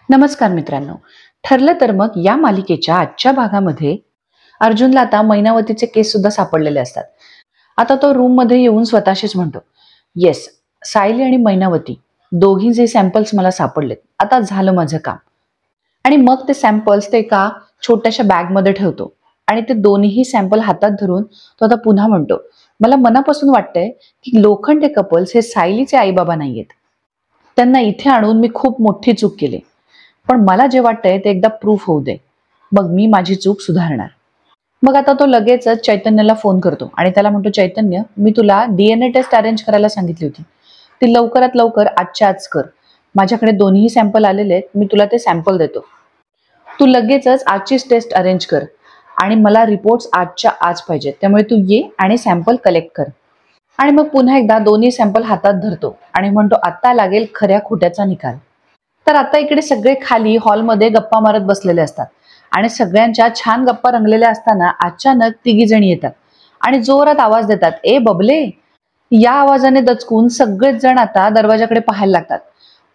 नमस्कार मित्रांनो. ठरलं तर मग या मालिकेच्या आजच्या भागामध्ये अर्जुनला आता मैनावतीचे केस सुद्धा सापडलेले असतात. आता तो रूम मध्ये येऊन स्वतःशीच म्हणतो, येस, सायली आणि मैनावती दोघींचे सॅम्पल्स मला सापडलेत. आता झालं माझं काम. आणि मग ते सॅम्पल्स ते एका छोट्याशा बॅग मध्ये ठेवतो आणि ते दोन्ही सॅम्पल हातात धरून तो आता पुन्हा म्हणतो, मला मनापासून वाटतंय की लोखंडे कपल्स हे सायलीचे आई बाबा नाहीयेत. त्यांना इथे आणून मी खूप मोठी चूक केली. पण मला जे वाटतंय ते एकदा प्रूफ होऊ दे, मग मी माझी चूक सुधारणार. मग आता तो लगेचच चैतन्यला फोन करतो आणि त्याला म्हणतो, चैतन्य, मी तुला डीएनए टेस्ट अरेंज करायला सांगितली होती, ती लवकरात लवकर आजच्या आज कर. माझ्याकडे दोन्ही सॅम्पल आलेले आहेत, मी तुला ते सॅम्पल देतो. तू लगेचच आजचीच टेस्ट अरेंज कर आणि मला रिपोर्ट्स आजच्या आज पाहिजेत. त्यामुळे तू ये आणि सॅम्पल कलेक्ट कर. आणि मग पुन्हा एकदा दोन्ही सॅम्पल हातात धरतो आणि म्हणतो, आता लागेल खऱ्या खोट्याचा निकाल. तर आता इकडे सगळे खाली हॉलमध्ये गप्पा मारत बसलेले असतात आणि सगळ्यांच्या छान गप्पा रंगलेल्या असताना अचानक तिघी जणी येतात आणि जोरात आवाज देतात, ए बबले. या आवाजाने दचकून सगळेच जण आता दरवाजाकडे पाहायला लागतात.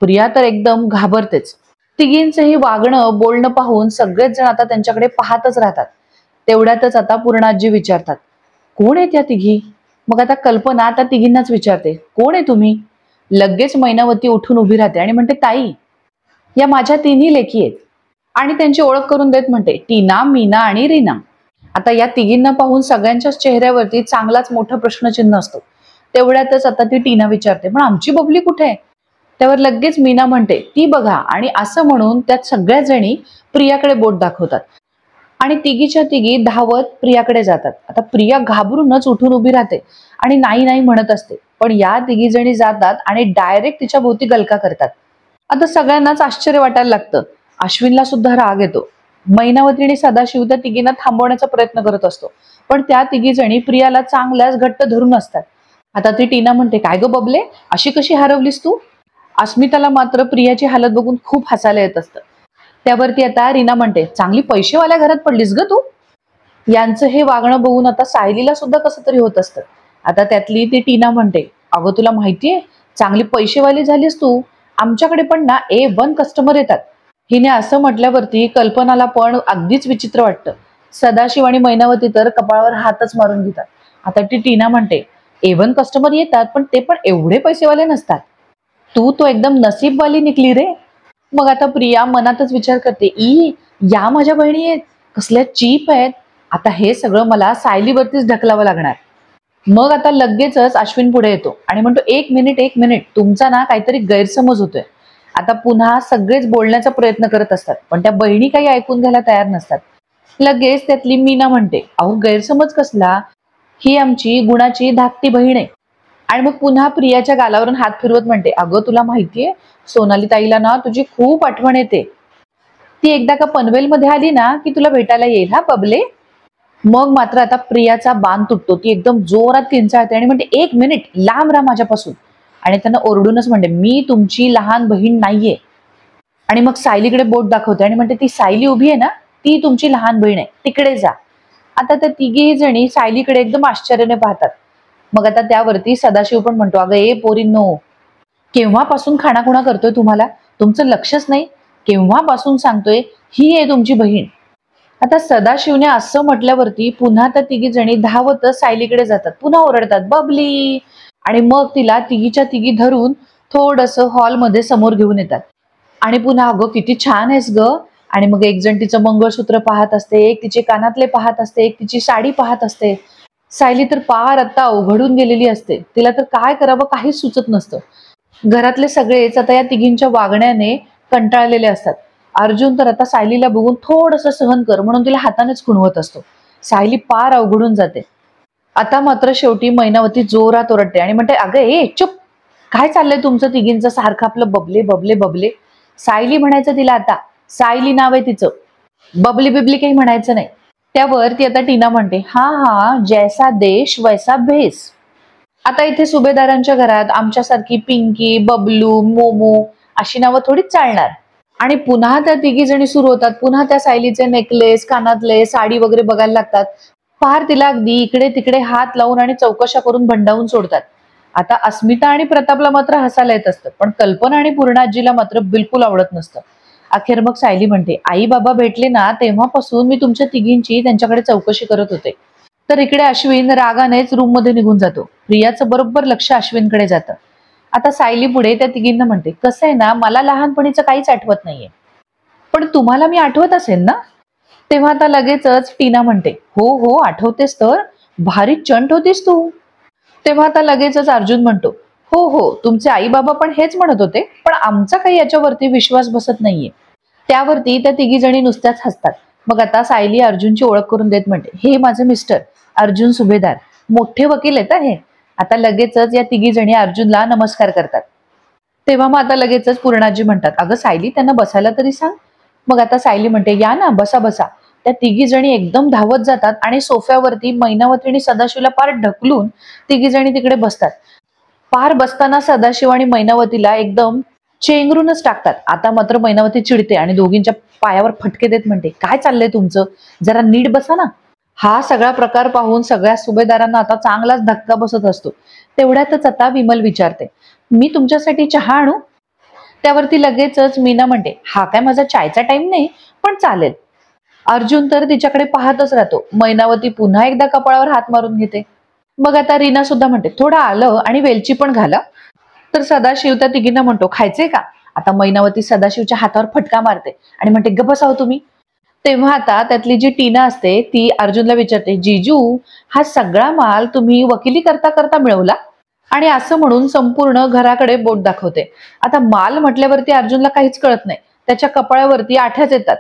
प्रिया तर एकदम घाबरतेच. तिघींचंही वागणं बोलणं पाहून सगळेच जण आता त्यांच्याकडे पाहतच राहतात. तेवढ्यातच आता पूर्णाजी विचारतात, कोण आहेत या तिघी? मग आता कल्पना आता तिघींनाच विचारते, कोण आहे तुम्ही? लगेच मैनावती उठून उभी राहते आणि म्हणते, ताई, या माझ्या तिन्ही लेकी आहेत. आणि त्यांची ओळख करून देत म्हणते, टीना, मीना आणि रीना. आता या तिघींना पाहून सगळ्यांच्याच चेहऱ्यावरती चांगलाच मोठा प्रश्नचिन्ह असतो. तेवढ्यातच आता ती टीना विचारते, पण आमची बबली कुठे आहे? त्यावर लगेच मीना म्हणते, ती बघा. आणि असं म्हणून त्यात सगळ्या जणी प्रियाकडे बोट दाखवतात आणि तिघीच्या तिघी धावत प्रियाकडे जातात. आता प्रिया घाबरूनच उठून उभी राहते आणि नाही नाही म्हणत असते. पण या तिघी जणी जातात आणि डायरेक्ट तिच्या भोवती गलका करतात. आता सगळ्यांनाच आश्चर्य वाटायला लागतं. अश्विनला सुद्धा राग येतो. मैनावती आणि सदाशिव त्या तिघींना थांबवण्याचा प्रयत्न करत असतो, पण त्या तिघी जणी प्रियाला चांगल्याच घट्ट धरून असतात. आता ती टीना म्हणते, काय गो बबले, अशी कशी हरवलीस तू? अस्मिताला मात्र प्रियाची हालत बघून खूप हसायला येत असतं. त्यावरती आता रीना म्हणते, चांगली पैसेवाल्या घरात पडलीस ग तू. यांचं हे वागणं बघून आता सायलीला सुद्धा कसं तरी होत असतं. आता त्यातली ती टीना म्हणते, अगं तुला माहितीये, चांगली पैसेवाली झालीस तू. आमच्याकडे पण ना A1 कस्टमर येतात. हिने असं म्हटल्यावरती कल्पनाला पण अगदीच विचित्र वाटतं. सदाशिव आणि मैनावती तर कपाळावर हातच मारून घेतात. आता ती टीना म्हणते, A1 कस्टमर येतात, पण ते पण एवढे पैसेवाले नसतात. तू तो एकदम नसीबवाली निकली रे. मग आता प्रिया मनातच विचार करते, या माझ्या बहिणी आहेत, कसल्या चीप आहेत. आता हे सगळं मला सायलीवरतीच ढकलावं लागणार. मग आता लगेचच अश्विन पुढे येतो आणि म्हणतो, एक मिनिट, तुमचा ना काहीतरी गैरसमज होतोय. आता पुन्हा सगळेच बोलण्याचा प्रयत्न करत असतात, पण त्या बहिणी काही ऐकून घ्यायला तयार नसतात. लगेच त्यातली मीना म्हणते, अहो गैरसमज कसला, ही आमची गुणाची धाकटी बहीण आहे. आणि मग पुन्हा प्रियाच्या गालावरून हात फिरवत म्हणते, अगं तुला माहितीये, सोनाली ताईला ना तुझी खूप आठवण येते. ती एकदा का पनवेलमध्ये आली ना की तुला भेटायला येईल हा बबले. मग मात्र आता प्रियाचा बाण तुटतो. ती एकदम जोरात किंचाळते आणि म्हणते, एक मिनिट, लांब राहा माझ्यापासून. आणि त्यांना ओरडूनच म्हणते, मी तुमची लहान बहीण नाहीये. आणि मग सायलीकडे बोट दाखवते आणि म्हणते, ती सायली उभी आहे ना, ती तुमची लहान बहीण आहे, तिकडे जा. आता त्या तिघी जणी सायलीकडे एकदम आश्चर्याने पाहतात. मग आता त्यावरती सदाशिव पण म्हणतो, अगं ए पोरींनो, केव्हापासून खाणाखुणा करतोय तुम्हाला? तुमचं लक्षच नाही? केव्हापासून सांगतोय, ही आहे तुमची बहीण. आता सदाशिवने असं म्हटल्यावरती पुन्हा त्या तिघी जणी धावतच सायलीकडे जातात. पुन्हा ओरडतात, बबली. आणि मग तिला तिघीच्या तिघी धरून थोडस हॉलमध्ये समोर घेऊन येतात. आणि पुन्हा, अगं किती छान आहेस ग. आणि मग एक जण तिचं मंगळसूत्र पाहत असते, एक तिचे कानातले पाहत असते, एक तिची साडी पाहत असते. सायली तर पार आता अवघडून गेलेली असते. तिला तर काय करावं काहीच सुचत नसतं. घरातले सगळेच आता या तिघींच्या वागण्याने कंटाळलेले असतात. अर्जुन तर आता सायलीला बघून थोडस सहन कर म्हणून तिला हातानेच खुणवत असतो. सायली पार अवघडून जाते. आता मात्र शेवटी मैनावती जोरात ओरडते आणि म्हणते, अगं ए चुप, काय चाललंय तुमचं तिघींचं सारखं आपलं बबले बबले बबले. सायली म्हणायचं तिला, आता सायली नाव आहे तिचं, बबली बिबली काही म्हणायचं नाही. त्यावर ती आता टीना म्हणते, हा हा, जैसा देश वैसा भेस. आता इथे सुभेदारांच्या घरात आमच्यासारखी पिंकी, बबलू, मोमो अशी नावं थोडीच चालणार. आणि पुन्हा त्या तिघी जणी सुरू होतात. पुन्हा त्या सायलीचे नेकलेस, कानातले, साडी वगैरे बघायला लागतात. फार तिला अगदी इकडे तिकडे हात लावून आणि चौकशा करून भंडावून सोडतात. आता अस्मिता आणि प्रतापला मात्र हसायला येत असतं, पण कल्पना आणि पूर्णाजीला मात्र बिलकुल आवडत नसतं. अखेर मग सायली म्हणते, आई बाबा भेटले ना तेव्हापासून मी तुमच्या तिघींची त्यांच्याकडे चौकशी करत होते. तर इकडे अश्विन रागानेच रूम मध्ये निघून जातो. प्रियाचं बरोबर लक्ष अश्विनकडे जातं. आता सायली पुढे त्या तिघींना म्हणते, कसं आहे ना, मला लहानपणीचं काहीच आठवत नाहीये, पण तुम्हाला मी आठवत असेल ना? तेव्हा आता लगेचच टीना म्हणते, हो हो आठवतेस तर, भारी चंट होतीस तू. तेव्हा आता लगेचच अर्जुन म्हणतो, हो हो तुमचे आई बाबा पण हेच म्हणत होते, पण आमचा काही याच्यावरती विश्वास बसत नाहीये. त्यावरती त्या तिघी जणी नुसत्याच हसतात. मग आता सायली अर्जुनची ओळख करून देत म्हणते, हे माझे मिस्टर अर्जुन सुभेदार, मोठे वकील आहेत हे. आता लगेचच या तिघी जणी अर्जुनला नमस्कार करतात. तेव्हा मग आता लगेचच पूर्णाजी म्हणतात, अगं सायली त्यांना बसायला तरी सांग. मग आता सायली म्हणते, या ना बसा बसा. त्या तिघी जणी एकदम धावत जातात आणि सोफ्यावरती मैनावती आणि सदाशिवला पार ढकलून तिघी जणी तिकडे बसतात. पार बसताना सदाशिव आणि मैनावतीला एकदम चेंगरूनच टाकतात. आता मात्र मैनावती चिडते आणि दोघींच्या पायावर फटके देत म्हणते, काय चाललंय तुमचं, जरा नीट बसा ना. हा सगळा प्रकार पाहून सगळ्या सुभेदारांना आता चांगलाच धक्का बसत असतो. तेवढ्यातच आता विमल विचारते, मी तुमच्यासाठी चहा आणू? त्यावरती लगेचच मीना म्हणते, हा काय माझा चायचा टाइम नाही, पण चालेल. अर्जुन तर तिच्याकडे पाहतच राहतो. मैनावती पुन्हा एकदा कपाळावर हात मारून घेते. मग आता रीना सुद्धा म्हणते, थोडं आलं आणि वेलची पण घाला. तर सदाशिव त्या तिघींना म्हणतो, खायचंय का? आता मैनावती सदाशिवच्या हातावर फटका मारते आणि म्हणते, गप्प बसाव तुम्ही. तेव्हा आता त्यातली जी टीना असते ती अर्जुनला विचारते, जीजू हा सगळा माल तुम्ही वकिली करता करता मिळवला? आणि असं म्हणून संपूर्ण घराकडे बोट दाखवते. आता माल म्हटल्यावरती अर्जुनला काहीच कळत नाही. त्याच्या कपाळावरती आठ्याच येतात.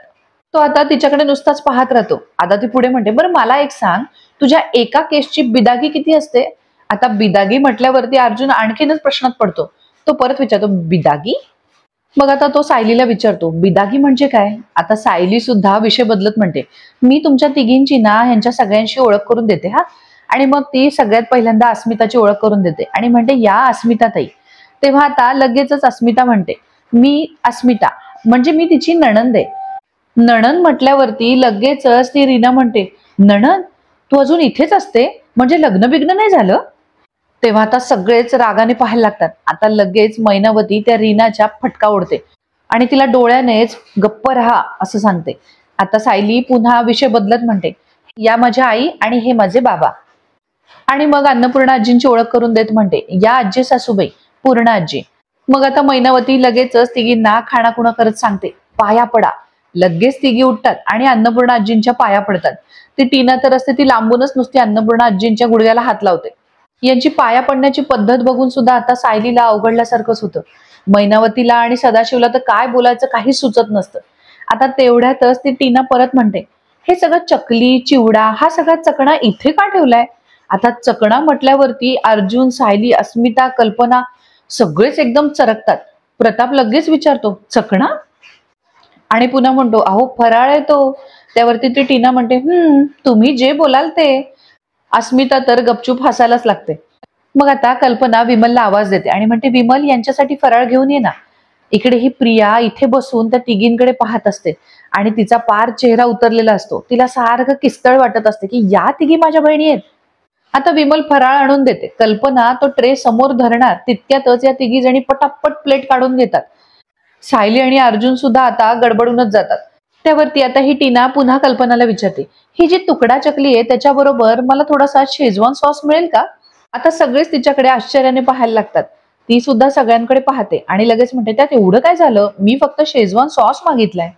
तो आता तिच्याकडे नुसताच पाहत राहतो. आता ती पुढे म्हणते, बरं मला एक सांग, तुझ्या एका केसची बिदागी किती असते? आता बिदागी म्हटल्यावरती अर्जुन आणखीनच प्रश्नात पडतो. तो परत विचारतो, बिदागी? मग आता तो सायलीला विचारतो, बिदागी म्हणजे काय? आता सायली सुद्धा विषय बदलत म्हणते, मी तुमच्या तिघींची ना ह्यांच्या सगळ्यांशी ओळख करून देते हा. आणि मग ती सगळ्यात पहिल्यांदा अस्मिताची ओळख करून देते आणि म्हणते, या अस्मिता ताई. तेव्हा आता लगेचच अस्मिता म्हणते, मी अस्मिता म्हणजे मी तिची नणंद आहे. नणंद म्हटल्यावरती लगेचच ती रीना म्हणते, नणंद तू अजून इथेच असते, म्हणजे लग्न बिग्न नाही झालं? तेव्हा आता सगळेच रागाने पाहायला लागतात. आता लगेच मैनावती त्या रीनाच्या फटका ओढते आणि तिला डोळ्यानेच गप्प राहा असं सांगते. आता सायली पुन्हा विषय बदलत म्हणते, या माझ्या आई आणि हे माझे बाबा. आणि मग अन्नपूर्णा आजींची ओळख करून देत म्हणते, या आजी सासूबाई पूर्णा आजी. मग आता मैनावती लगेचच तिघींना खाणाखुणा करत सांगते, पाया पडा. लगेच तिघी उठतात आणि अन्नपूर्णा आजींच्या पाया पडतात. ती टीना तर असते ती लांबूनच नुसती अन्नपूर्णा आजींच्या गुडघ्याला हात लावते. यांची पाया पडण्याची पद्धत बघून सुद्धा आता सायलीला अवघडल्यासारखंच होतं. मैनावतीला आणि सदाशिवला तर काय बोलायचं काही सुचत नसतं. आता तेवढ्यातच ती टीना परत म्हणते, हे सगळं चकली चिवडा हा सगळा चकणा इथे का ठेवलाय? आता चकणा म्हटल्यावरती अर्जुन, सायली, अस्मिता, कल्पना सगळेच एकदम चरकतात. प्रताप लगेच विचारतो, चकणा? आणि पुन्हा म्हणतो, अहो फराळ आहे तो. त्यावरती ती टीना म्हणते, तुम्ही जे बोलाल ते. अस्मिता तर गपचूप हसायलाच लागते. मग आता कल्पना विमलला आवाज देते आणि म्हणते, विमल यांच्यासाठी फराळ घेऊन ये ना. इकडे ही प्रिया इथे बसून त्या तिघींकडे पाहत असते आणि तिचा पार चेहरा उतरलेला असतो. तिला सारखं किस्तळ वाटत असते की या तिघी माझ्या बहिणी आहेत. आता विमल फराळ आणून देते. कल्पना तो ट्रे समोर धरणार तितक्यातच या तिघी जणी पटापट प्लेट काढून घेतात. सायली आणि अर्जुन सुद्धा आता गडबडूनच जातात. त्यावरती आता ही टीना पुन्हा कल्पनाला विचारते, ही जी तुकडा चकली आहे त्याच्याबरोबर मला थोडासा शेजवान सॉस मिळेल का? आता सगळेच तिच्याकडे आश्चर्याने पाहायला लागतात. ती सुद्धा सगळ्यांकडे पाहते आणि लगेच म्हणते, त्यात एवढं काय झालं, मी फक्त शेजवान सॉस मागितलाय.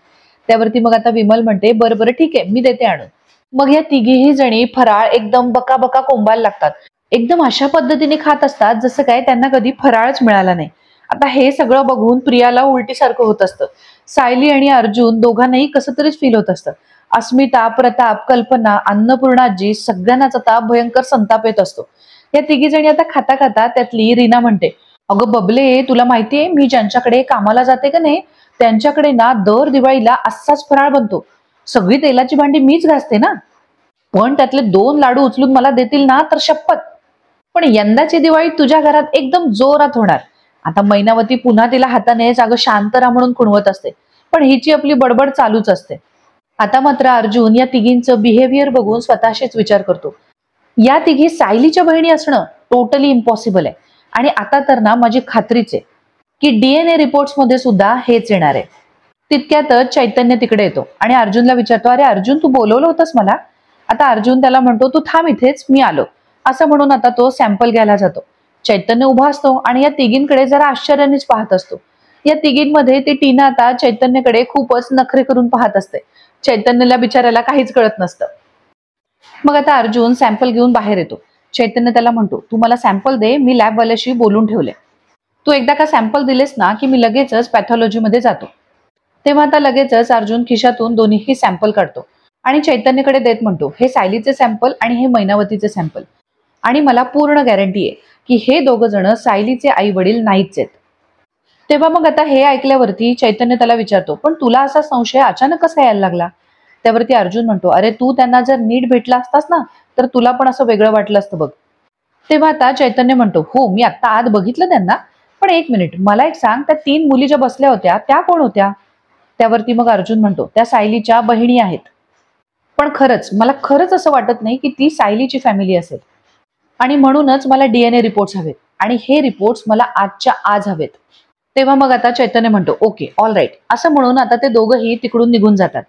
त्यावरती मग आता विमल म्हणते, बरं बरं ठीक आहे, मी देते आणून. मग या तिघीही जणी फराळ एकदम बका बका कोंबायला लागतात. एकदम अशा पद्धतीने खात असतात जसं काय त्यांना कधी फराळच मिळाला नाही. आता हे सगळं बघून प्रियाला उलटीसारखं होत असतं. सायली आणि अर्जुन दोघांनाही कसं तरीच फील होत असतं. अस्मिता, प्रताप, कल्पना, अन्नपूर्णाजी सगळ्यांनाच आता भयंकर संताप येत असतो. या तिघी जणी आता खाता खाता त्यातली रीना म्हणते, अगं बबले तुला माहितीये मी ज्यांच्याकडे कामाला जाते का नाही त्यांच्याकडे ना दर दिवाळीला असाच फराळ बनतो. सगळी तेलाची भांडी मीच घासते ना, पण त्यातले 2 लाडू उचलून मला देतील ना तर शपथ. पण यंदाची दिवाळी तुझ्या घरात एकदम जोरात होणार. आता मैनावती पुन्हा तिला हाताने जाग शांत राहा म्हणून खुणवत असते, पण हिची आपली बडबड चालूच असते. आता मात्र अर्जुन या तिघींचं बिहेवियर बघून स्वतःशीच विचार करतो, या तिघी सायलीच्या बहिणी असणं टोटली इम्पॉसिबल आहे. आणि आता तर ना माझी खात्रीच आहे की DNA रिपोर्ट्स मध्ये सुद्धा हेच येणार आहे. तितक्यातच चैतन्य तिकडे येतो आणि अर्जुनला विचारतो, अरे अर्जुन, तू बोलवलं होतंस मला? आता अर्जुन त्याला म्हणतो, तू थांब इथेच, मी आलो. असं म्हणून आता तो सॅम्पल घ्यायला जातो. चैतन्य उभा असतो आणि या तिघींकडे जरा आश्चर्यानेच पाहत असतो. या तिघींमध्ये ती टीना आता चैतन्यकडे खूपच नखरे करून पाहत असते. चैतन्यला बिचारायला काहीच कळत नसतं. मग आता अर्जुन सॅम्पल घेऊन बाहेर येतो. चैतन्य त्याला म्हणतो, तू मला सॅम्पल दे, मी लॅबवाल्याशी बोलून ठेवले. तू एकदा का सॅम्पल दिलेस ना की मी लगेचच पॅथॉलॉजीमध्ये जातो. तेव्हा आता लगेचच अर्जुन खिशातून दोन्हीही सॅम्पल काढतो आणि चैतन्यकडे देत म्हणतो, हे सायलीचे सॅम्पल आणि हे मैनावतीचे सॅम्पल. आणि मला पूर्ण गॅरंटी आहे की हे दोघं जण सायलीचे आई वडील नाहीच आहेत. तेव्हा मग आता हे ऐकल्यावरती चैतन्य त्याला विचारतो, पण तुला असा संशय अचानक कसा यायला लागला? त्यावरती अर्जुन म्हणतो, अरे तू त्यांना जर नीट भेटला असतास ना तर तुला पण असं वेगळं वाटलं असतं बघ. तेव्हा आता चैतन्य म्हणतो, हो मी आता आत बघितलं त्यांना, पण एक मिनिट, मला एक सांग, त्या 3 मुली ज्या बसल्या होत्या त्या कोण होत्या? त्यावरती मग अर्जुन म्हणतो, त्या सायलीच्या बहिणी आहेत. पण मला खरंच असं वाटत नाही की ती सायलीची फॅमिली असेल. आणि म्हणूनच मला DNA रिपोर्ट्स हवेत आणि हे रिपोर्ट्स मला आजच्या आज हवेत. तेव्हा मग आता चैतन्य म्हणतो, ओके ऑल राईट. असं म्हणून आता ते दोघंही तिकडून निघून जातात.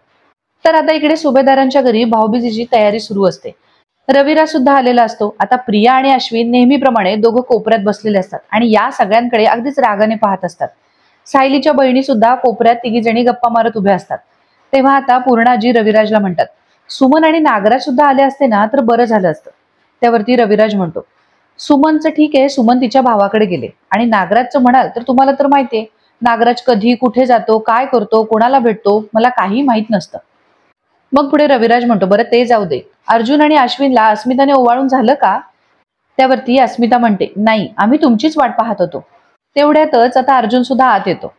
तर आता इकडे सुभेदारांच्या घरी भाऊबीजेची तयारी सुरू असते. रविराज सुद्धा आलेला असतो. आता प्रिया आणि अश्विन नेहमीप्रमाणे दोघं कोपऱ्यात बसलेले असतात आणि या सगळ्यांकडे अगदीच रागाने पाहत असतात. सायलीच्या बहिणी सुद्धा कोपऱ्यात तिघी जणी गप्पा मारत उभ्या असतात. तेव्हा आता पूर्णाजी रविराजला म्हणतात, सुमन आणि नागराज सुद्धा आले असते ना तर बरं झालं असतं. त्यावरती रविराज म्हणतो, सुमनचं ठीक आहे, सुमन तिच्या भावाकडे गेले. आणि नागराजचं म्हणाल तर तुम्हाला तर माहितीये, नागराज कधी कुठे जातो, काय करतो, कोणाला भेटतो, मला काही माहित नसतं. मग पुढे रविराज म्हणतो, बरं ते जाऊ दे, अर्जुन आणि अश्विनला अस्मिताने ओवाळून झालं का? त्यावरती अस्मिता म्हणते, नाही, आम्ही तुमचीच वाट पाहत होतो. तेवढ्यातच आता अर्जुन सुद्धा आत येतो.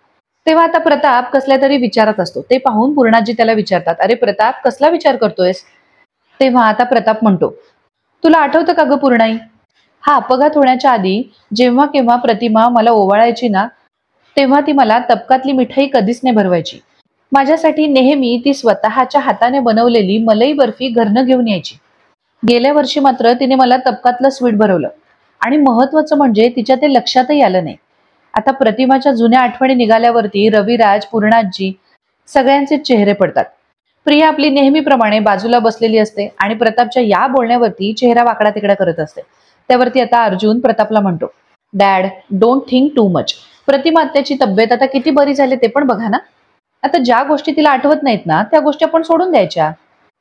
तेव्हा आता प्रताप कसल्या तरी विचारात असतो. ते पाहून पूर्णाजी त्याला विचारतात, अरे प्रताप, कसला विचार करतोयस? तेव्हा आता प्रताप म्हणतो, तुला आठवतं का ग पूर्णाई, हा अपघात होण्याच्या आधी जेव्हा केव्हा प्रतिमा मला ओवाळायची ना तेव्हा ती मला तबकातली मिठाई कधीच नाही भरवायची. माझ्यासाठी नेहमी ती स्वतःच्या हाताने बनवलेली मलाई बर्फी घरनं घेऊन यायची. गेल्या वर्षी मात्र तिने मला तबकातलं स्वीट भरवलं आणि महत्वाचं म्हणजे तिच्या ते लक्षातही आलं नाही. आता प्रतिमाच्या जुन्या आठवणी निघाल्यावरती रविराज, पूर्णाजी सगळ्यांचे चेहरे पडतात. प्रिया आपली नेहमीप्रमाणे बाजूला बसलेली असते आणि प्रतापच्या या बोलण्यावरती चेहरा वाकडा तिकडा करत असते. त्यावरती आता अर्जुन प्रतापला म्हणतो, dad, don't think too much. Pratima आत्याची तब्येत आता किती बरी झाली ते पण बघा ना. आता ज्या गोष्टी तिला आठवत नाहीत ना त्या गोष्टी आपण सोडून द्यायच्या.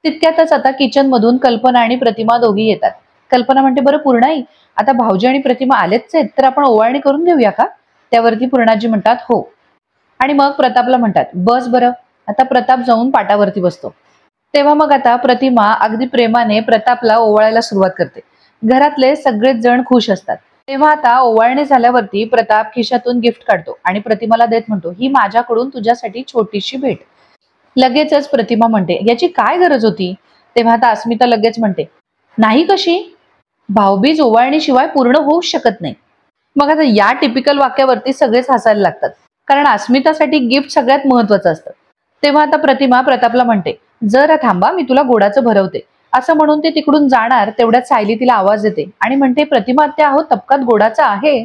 तितक्यातच आता किचन मधून कल्पना आणि प्रतिमा दोघी येतात. कल्पना म्हणते, बरं पूर्णाई, आता भाऊजी आणि प्रतिमा आलेच आहेत तर आपण ओवाळणी करून घेऊया का? त्यावरती पूर्णाजी म्हणतात, हो. आणि मग प्रतापला म्हणतात, बस बरं. आता प्रताप जाऊन पाटावरती बसतो. तेव्हा मग आता प्रतिमा अगदी प्रेमाने प्रतापला ओवाळायला सुरुवात करते. घरातले सगळेच जण खुश असतात. तेव्हा आता ओवाळणी झाल्यावरती प्रताप खिशातून गिफ्ट काढतो आणि प्रतिमाला देत म्हणतो, ही माझ्याकडून तुझ्यासाठी छोटीशी भेट. लगेचच प्रतिमा म्हणते, याची काय गरज होती? तेव्हा आता अस्मिता लगेच म्हणते, नाही कशी, भाऊबीज ओवाळणी शिवाय पूर्ण होऊच शकत नाही. मग आता या टिपिकल वाक्यावरती सगळेच हसायला लागतात, कारण अस्मितासाठी गिफ्ट सगळ्यात महत्वाचं असतं. तेव्हा आता प्रतिमा प्रतापला म्हणते, जरा थांबा, मी तुला गोडाचं भरवते. असं म्हणून ते तिकडून जाणार तेवढ्यात सायली तिला आवाज देते आणि म्हणते, प्रतिमा आत्या, अहो तबकात गोडाचा आहे.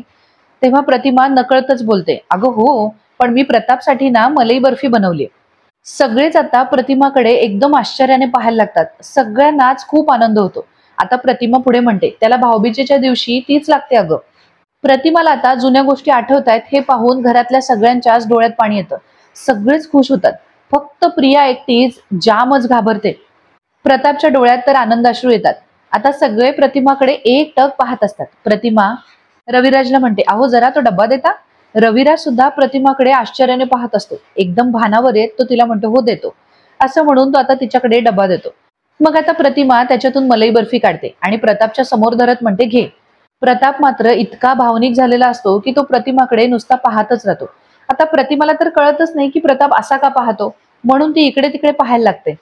तेव्हा प्रतिमा नकळतच बोलते, अगं हो, पण मी प्रतापसाठी ना मलाई बर्फी बनवली. सगळेच आता प्रतिमाकडे एकदम आश्चर्याने पाहायला लागतात. सगळ्यांनाच खूप आनंद होतो. आता प्रतिमा पुढे म्हणते, त्याला भाऊबीजेच्या दिवशी तीच लागते अगं. प्रतिमाला आता जुन्या गोष्टी आठवतायत हे पाहून घरातल्या सगळ्यांच्याच डोळ्यात पाणी येतं. सगळेच खुश होतात. फक्त प्रिया एकटीच जामच घाबरते. प्रतापच्या डोळ्यात तर आनंदाश्रू येतात. आता सगळे प्रतिमाकडे एक टक पाहत असतात. प्रतिमा रविराजला म्हणते, अहो जरा तो डब्बा देता. रविराज सुद्धा प्रतिमाकडे आश्चर्याने पाहत असतो. एकदम भानावर येत तो तिला म्हणतो, हो देतो. असं म्हणून तो आता तिच्याकडे डब्बा देतो. मग आता प्रतिमा त्याच्यातून मलाई बर्फी काढते आणि प्रतापच्या समोर धरत म्हणते, घे. प्रताप मात्र इतका भावनिक झालेला असतो की तो प्रतिमाकडे नुसता पाहतच राहतो. आता प्रतिमाला तर कळतच नाही की प्रताप असा का पाहतो, म्हणून ती इकडे तिकडे पाहायला लागते.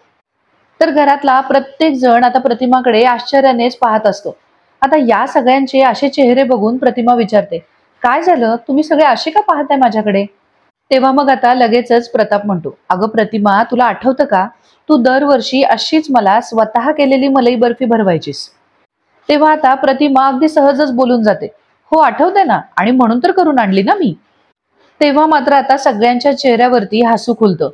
तर घरातला प्रत्येक जण आता प्रतिमाकडे आश्चर्यानेच पाहत असतो. आता या सगळ्यांचे असे चेहरे बघून प्रतिमा विचारते, काय झालं, तुम्ही सगळे असे का पाहताय माझ्याकडे? तेव्हा मग आता लगेचच प्रताप म्हणतो, अगं प्रतिमा, तुला आठवतं का, तू दरवर्षी अशीच मला स्वतः केलेली मलाई बर्फी भरवायचीस. तेव्हा आता प्रतिमा अगदी सहजच बोलून जाते, हो आठवते ना, आणि म्हणून तर करून आणली ना मी. तेव्हा मात्र आता सगळ्यांच्या चेहऱ्यावरती हसू खुलतं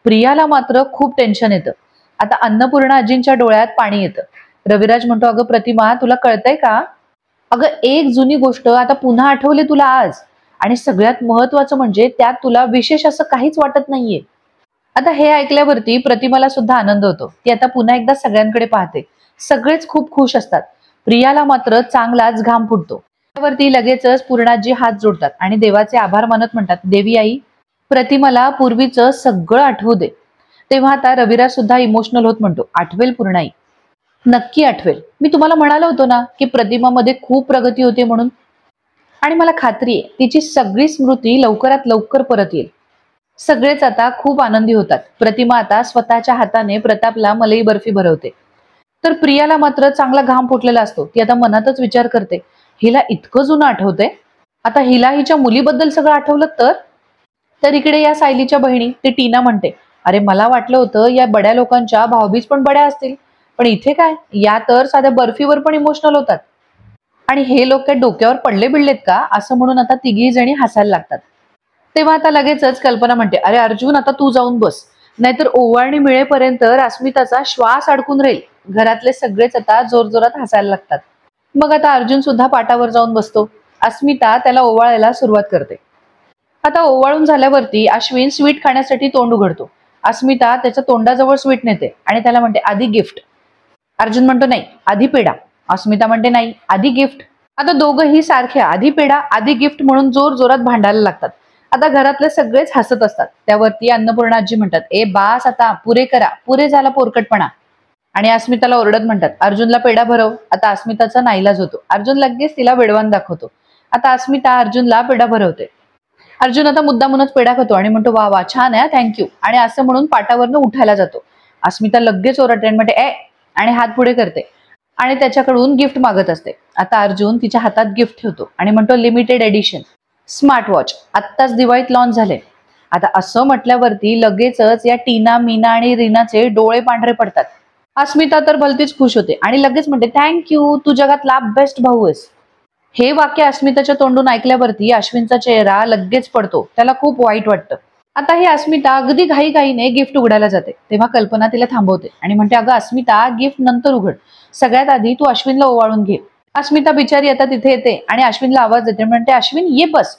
प्रियाला मात्र खूप टेन्शन येतं. आता अन्नपूर्णा आजींच्या डोळ्यात पाणी येतं. रविराज म्हणतो, अगं प्रतिमा, तुला कळतंय का? अगं एक जुनी गोष्ट आता पुन्हा आठवली तुला आज, आणि सगळ्यात महत्वाचं म्हणजे त्यात तुला विशेष असं काहीच वाटत नाहीये. आता हे ऐकल्यावरती प्रतिमाला सुद्धा आनंद होतो. ती आता पुन्हा एकदा सगळ्यांकडे पाहते. सगळेच खूप खुश असतात. प्रियाला मात्र चांगलाच घाम फुटतो. त्यावरती लगेचच पूर्णाजी हात जोडतात आणि देवाचे आभार मानत म्हणतात, देवी आई, प्रतिमाला पूर्वीचं सगळं आठवू दे. तेव्हा आता रविराज सुद्धा इमोशनल होत म्हणतो, आठवेल पूर्णाई, नक्की आठवेल. मी तुम्हाला म्हणालो होतो ना की प्रतिमामध्ये खूप प्रगती होते म्हणून, आणि मला खात्री आहे तिची सगळी स्मृती लवकरात लवकर परत येईल. सगळेच आता खूप आनंदी होतात. प्रतिमा आता स्वतःच्या हाताने प्रतापला मलई बर्फी भरवते. तर प्रियाला मात्र चांगला घाम फुटलेला असतो. ती आता मनातच विचार करते, हिला इतकं जुनं आठवतंय, आता हिला हिच्या मुलीबद्दल सगळं आठवलं तर इकडे या सायलीच्या बहिणी ते टीना म्हणते, अरे मला वाटलं होतं या बड्या लोकांच्या भावबीज पण बड्या असतील, पण इथे काय, या तर साध्या बर्फीवर पण इमोशनल होतात. आणि हे लोक काय डोक्यावर पडले बिडलेत का, असं म्हणून आता तिघी जणी हसायला लागतात. तेव्हा आता लगेचच कल्पना म्हणते, अरे अर्जुन, आता तू जाऊन बस, नाहीतर ओवाळणी मिळेपर्यंत अस्मिताचा श्वास अडकून राहील. घरातले सगळेच आता जोरजोरात हसायला लागतात. मग आता अर्जुन सुद्धा पाटावर जाऊन बसतो. अस्मिता त्याला ओवाळायला सुरुवात करते. आता ओवाळून झाल्यावरती अश्विन स्वीट खाण्यासाठी तोंड उघडतो. अस्मिता त्याच्या तोंडाजवळ स्वीट नेते आणि त्याला म्हणते, आधी गिफ्ट. अर्जुन म्हणतो, नाही, आधी पेढा. अस्मिता म्हणते, नाही, आधी गिफ्ट. आता दोघंही सारख्या आधी पेढा आधी गिफ्ट म्हणून जोर जोरात भांडायला लागतात. आता घरातले सगळेच हसत असतात. त्यावरती अन्नपूर्णा आजी म्हणतात, ए बास, आता पुरे करा, पुरे झाला पोरकटपणा. आणि अस्मिताला ओरडत म्हणतात, अर्जुनला पेढा भरव. आता अस्मिताचा नाईलाज होतो. अर्जुन लगेच तिला वेडवान दाखवतो. आता अस्मिता अर्जुनला पेढा भरवते. अर्जुन आता मुद्दामूनच पेढा खातो आणि म्हणतो, वा वा, छान आहे, थँक्यू, आणि असं म्हणून पाटावरनं उठायला जातो. अस्मिता लगेच ओरडते आणि म्हणते, ए, आणि हात पुढे करते आणि त्याच्याकडून गिफ्ट मागत असते. आता अर्जुन तिच्या हातात गिफ्ट ठेवतो आणि म्हणतो, लिमिटेड एडिशन स्मार्ट वॉच, आत्ताच दिवाळीत लॉन्च झाले. आता असं म्हटल्यावरती लगेचच या टीना, मीना आणि रीनाचे डोळे पांढरे पडतात. अस्मिता तर भलतीच खुश होते आणि लगेच म्हणते, थँक्यू, तू जगातला बेस्ट भाऊ आहेस. हे वाक्य अस्मिताच्या तोंडून ऐकल्यावरती अश्विनचा चेहरा लगेच पडतो. त्याला खूप वाईट वाटतं. आता ही अस्मिता अगदी घाईघाईने गिफ्ट उघडायला जाते. तेव्हा कल्पना तिला थांबवते आणि म्हणते, अगं अस्मिता, गिफ्ट नंतर उघड, सगळ्यात आधी तू अश्विनला ओवाळून घे. अस्मिता बिचारी आता तिथे येते आणि अश्विनला आवाज देते, म्हणते, अश्विन ये बस.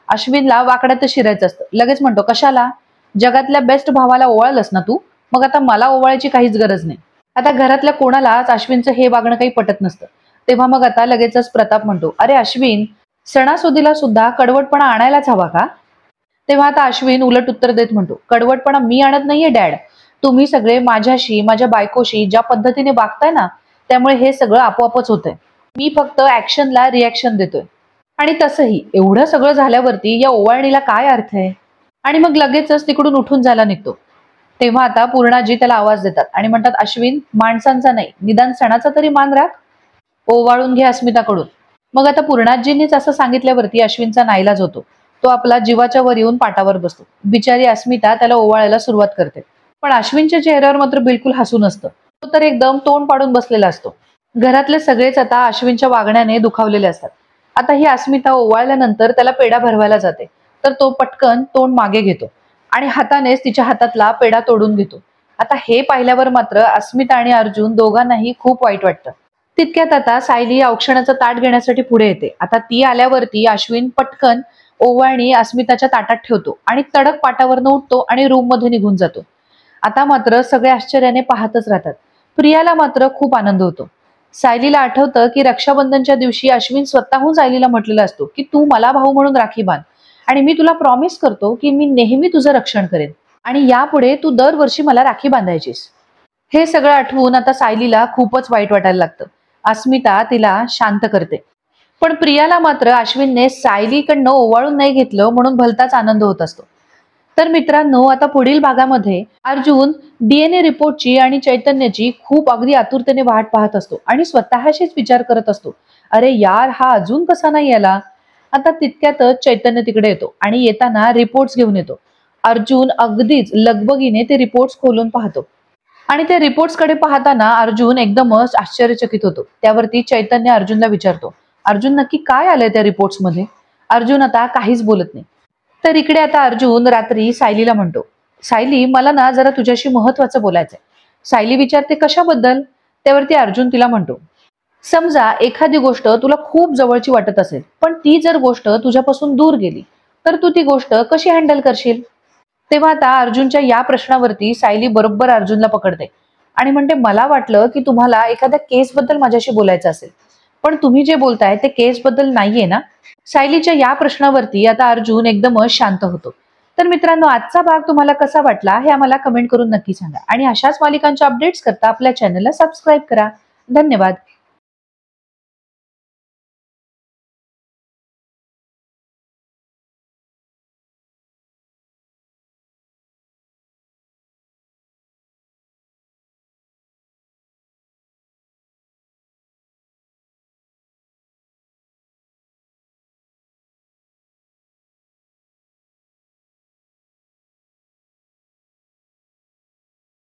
अश्विनला वाकड्यातच शिरायचं असतं. लगेच म्हणतो, कशाला, जगातल्या बेस्ट भावाला ओवाळलंस ना तू, मग आता मला ओवाळायची काहीच गरज नाही. आता घरातल्या कोणालाच अश्विनचं हे वागणं काही पटत नसतं. तेव्हा मग आता लगेचच प्रताप म्हणतो, अरे अश्विन, सणासुदीला सुद्धा कडवटपणा आणायलाच हवा का? तेव्हा आता अश्विन उलट उत्तर देत म्हणतो, कडवटपणा मी आणत नाहीये डॅड, तुम्ही सगळे माझ्याशी, माझ्या बायकोशी ज्या पद्धतीने वागताय ना, त्यामुळे हे सगळं आपोआपच होतंय. मी फक्त ऍक्शनला रिॲक्शन देतोय. आणि तसंही एवढं सगळं झाल्यावरती या ओवाळणीला काय अर्थ आहे? आणि मग लगेचच तिकडून उठून जायला निघतो. तेव्हा आता पूर्णाजी त्याला आवाज देतात आणि म्हणतात, अश्विन, माणसांचा नाही, निदान सणाचा तरी मान राख, ओवाळून घे अस्मिताकडून. मग आता पूर्णाजींनीच असं सांगितल्यावरती अश्विनचा नाईलाज होतो. तो आपला जीवाच्या वर येऊन पाटावर बसतो. बिचारी अस्मिता त्याला ओवाळायला सुरुवात करते, पण अश्विनच्या चेहऱ्यावर मात्र बिलकुल हसू नसतं. तो तर एकदम तोंड पाडून बसलेला असतो. घरातले सगळेच आता अश्विनच्या वागण्याने दुखावलेले असतात. आता ही अस्मिता ओवाळल्यानंतर त्याला पेढा भरवायला जाते, तर तो पटकन तोंड मागे घेतो आणि हातानेच तिच्या हातातला पेढा तोडून घेतो. आता हे पाहिल्यावर मात्र अस्मिता आणि अर्जुन दोघांनाही खूप वाईट वाटतं. तितक्यात आता सायली औक्षणाचं ताट घेण्यासाठी पुढे येते. आता ती आल्यावरती अश्विन पटकन ओवाळणी अस्मिताच्या ताटात ठेवतो आणि तडक पाटावरनं उठतो आणि रूम मध्ये निघून जातो. आता मात्र सगळे आश्चर्याने पाहतच राहतात. प्रियाला मात्र खूप आनंद होतो. सायलीला आठवतं की रक्षाबंधनच्या दिवशी अश्विन स्वतःहून सायलीला म्हटलेला असतो की तू मला भाऊ म्हणून राखी बांध आणि मी तुला प्रॉमिस करतो की मी नेहमी तुझं रक्षण करेन आणि यापुढे तू दरवर्षी मला राखी बांधायचीस. हे सगळं आठवून आता सायलीला खूपच वाईट वाटायला लागतं. अस्मिता तिला शांत करते, पण प्रियाला मात्र अश्विनने सायलीकडनं ओवाळून नाही घेतलं म्हणून भलताच आनंद होत असतो. तर मित्रांनो, आता पुढील भागामध्ये अर्जुन DNA रिपोर्टची आणि चैतन्याची खूप अगदी आतुरतेने वाट पाहत असतो आणि स्वतःशीच विचार करत असतो, अरे यार, हा अजून कसा नाही आला. आता तितक्यातच चैतन्य तिकडे येतो आणि येताना रिपोर्ट्स घेऊन येतो. अर्जुन अगदीच लगबगीने ते रिपोर्ट्स खोलून पाहतो आणि त्या रिपोर्ट्स कडे पाहताना अर्जुन एकदमच आश्चर्यचकित होतो. त्यावरती चैतन्य अर्जुनला विचारतो, अर्जुन, नक्की काय आलंय त्या रिपोर्ट्स मध्ये? अर्जुन आता काहीच बोलत नाही. तर इकडे आता अर्जुन रात्री सायलीला म्हणतो, सायली, मला ना जरा तुझ्याशी महत्वाचं बोलायचंय. सायली विचारते, कशाबद्दल? त्यावरती अर्जुन तिला म्हणतो, समजा एखादी गोष्ट तुला खूप जवळची वाटत असेल, पण ती जर गोष्ट तुझ्यापासून दूर गेली, तर तू ती गोष्ट कशी हँडल करशील? तेव्हा आता अर्जुनच्या या प्रश्नावरती सायली बरोबर अर्जुनला पकडते आणि म्हणते, मला वाटलं की तुम्हाला एखाद्या केसबद्दल माझ्याशी बोलायचं असेल, पण तुम्ही जे बोलताय ते केसबद्दल नाहीये ना? सायलीच्या या प्रश्नावरती आता अर्जुन एकदमच शांत होतो. तर मित्रांनो, आजचा भाग तुम्हाला कसा वाटला हे आम्हाला कमेंट करून नक्की सांगा आणि अशाच मालिकांच्या अपडेट्स करता आपल्या चॅनलला सबस्क्राईब करा. धन्यवाद.